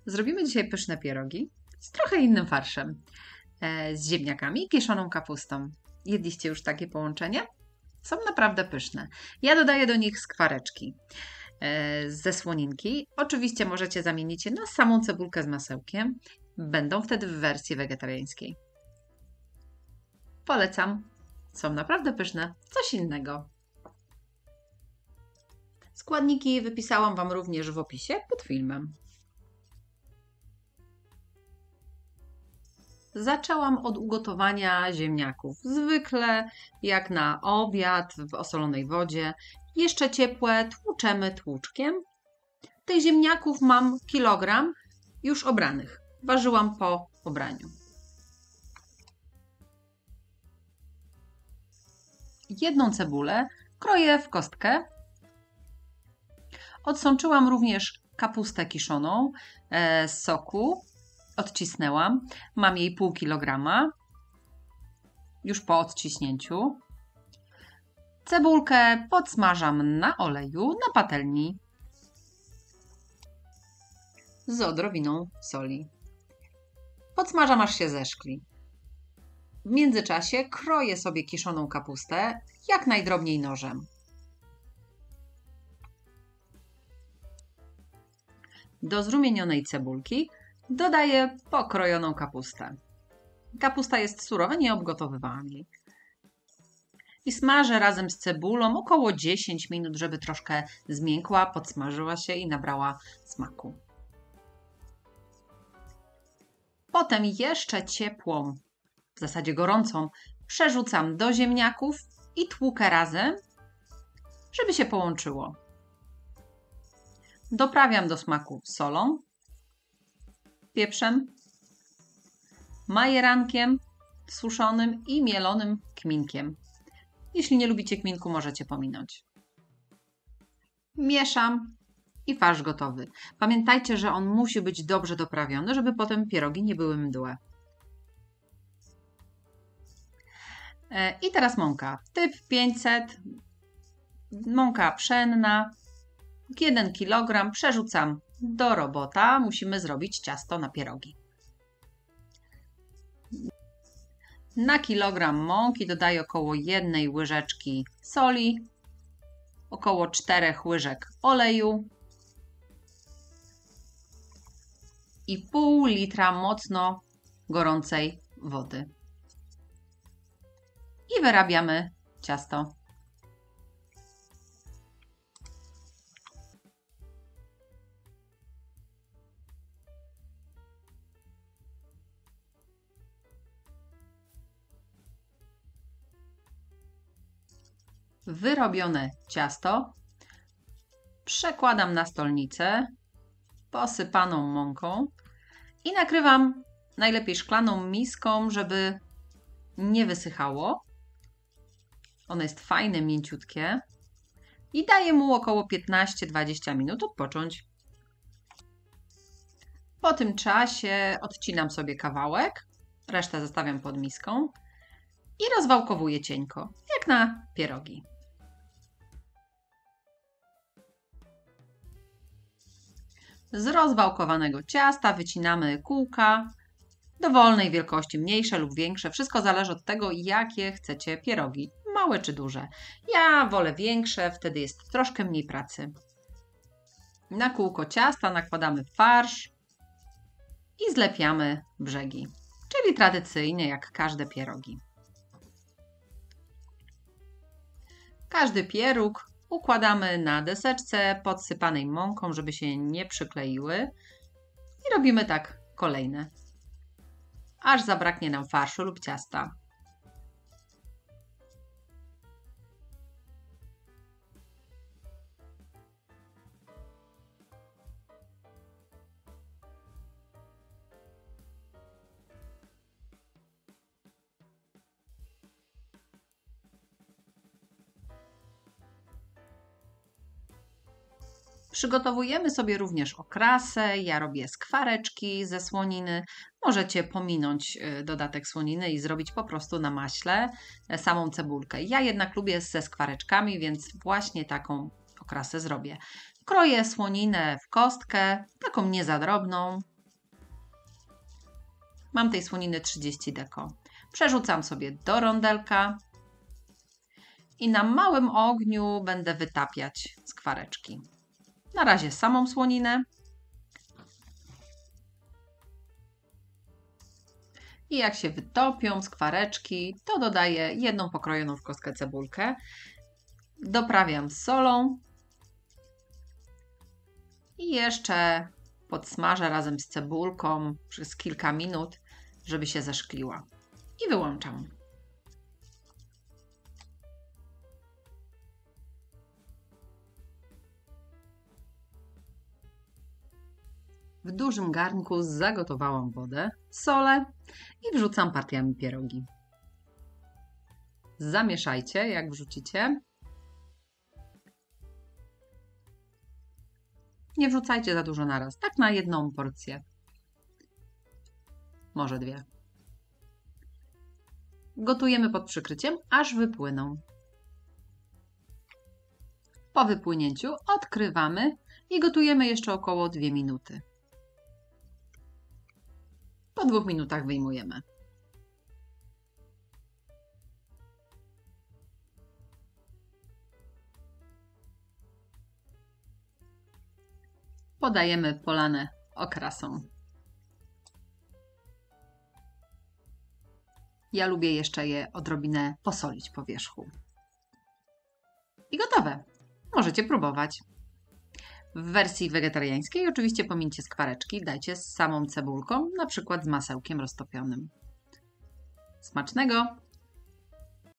Zrobimy dzisiaj pyszne pierogi z trochę innym farszem. Z ziemniakami i kiszoną kapustą. Jedliście już takie połączenia? Są naprawdę pyszne. Ja dodaję do nich skwareczki ze słoninki. Oczywiście możecie zamienić je na samą cebulkę z masełkiem. Będą wtedy w wersji wegetariańskiej. Polecam. Są naprawdę pyszne. Coś innego. Składniki wypisałam Wam również w opisie pod filmem. Zaczęłam od ugotowania ziemniaków. Zwykle jak na obiad w osolonej wodzie. Jeszcze ciepłe tłuczemy tłuczkiem. Tych ziemniaków mam kilogram już obranych. Ważyłam po obraniu. Jedną cebulę kroję w kostkę. Odsączyłam również kapustę kiszoną z soku. Odcisnęłam. Mam jej pół kilograma. Już po odciśnięciu. Cebulkę podsmażam na oleju na patelni z odrobiną soli. Podsmażam aż się zeszkli. W międzyczasie kroję sobie kiszoną kapustę jak najdrobniej nożem. Do zrumienionej cebulki dodaję pokrojoną kapustę. Kapusta jest surowa, nie obgotowywałam jej. I smażę razem z cebulą około 10 minut, żeby troszkę zmiękła, podsmażyła się i nabrała smaku. Potem jeszcze ciepłą, w zasadzie gorącą, przerzucam do ziemniaków i tłukę razem, żeby się połączyło. Doprawiam do smaku solą, pieprzem, majerankiem suszonym i mielonym kminkiem. Jeśli nie lubicie kminku, możecie pominąć. Mieszam i farsz gotowy. Pamiętajcie, że on musi być dobrze doprawiony, żeby potem pierogi nie były mdłe. I teraz mąka. Typ 500, mąka pszenna, 1 kg przerzucam do robota. Musimy zrobić ciasto na pierogi. Na kilogram mąki dodaję około 1 łyżeczki soli, około 4 łyżek oleju i pół litra mocno gorącej wody. I wyrabiamy ciasto. Wyrobione ciasto przekładam na stolnicę posypaną mąką i nakrywam najlepiej szklaną miską, żeby nie wysychało. Ono jest fajne, mięciutkie i daję mu około 15-20 minut odpocząć. Po tym czasie odcinam sobie kawałek, resztę zostawiam pod miską i rozwałkowuję cienko, jak na pierogi. Z rozwałkowanego ciasta wycinamy kółka dowolnej wielkości, mniejsze lub większe. Wszystko zależy od tego, jakie chcecie pierogi, małe czy duże. Ja wolę większe, wtedy jest troszkę mniej pracy. Na kółko ciasta nakładamy farsz i zlepiamy brzegi, czyli tradycyjnie jak każde pierogi. Każdy pieróg układamy na deseczce podsypanej mąką, żeby się nie przykleiły i robimy tak kolejne, aż zabraknie nam farszu lub ciasta. Przygotowujemy sobie również okrasę. Ja robię skwareczki ze słoniny. Możecie pominąć dodatek słoniny i zrobić po prostu na maśle samą cebulkę. Ja jednak lubię ze skwareczkami, więc właśnie taką okrasę zrobię. Kroję słoninę w kostkę, taką nie za drobną. Mam tej słoniny 30 deko. Przerzucam sobie do rondelka i na małym ogniu będę wytapiać skwareczki. Na razie samą słoninę. I jak się wytopią skwareczki, to dodaję jedną pokrojoną w kostkę cebulkę. Doprawiam solą i jeszcze podsmażę razem z cebulką przez kilka minut, żeby się zeszkliła. I wyłączam. W dużym garnku zagotowałam wodę, solę i wrzucam partiami pierogi. Zamieszajcie, jak wrzucicie. Nie wrzucajcie za dużo naraz, tak na jedną porcję. Może dwie. Gotujemy pod przykryciem, aż wypłyną. Po wypłynięciu odkrywamy i gotujemy jeszcze około 2 minuty. Po 2 minutach wyjmujemy. Podajemy polane okrasą. Ja lubię jeszcze je odrobinę posolić po wierzchu. I gotowe. Możecie próbować. W wersji wegetariańskiej oczywiście pomińcie skwareczki, dajcie z samą cebulką, na przykład z masełkiem roztopionym. Smacznego!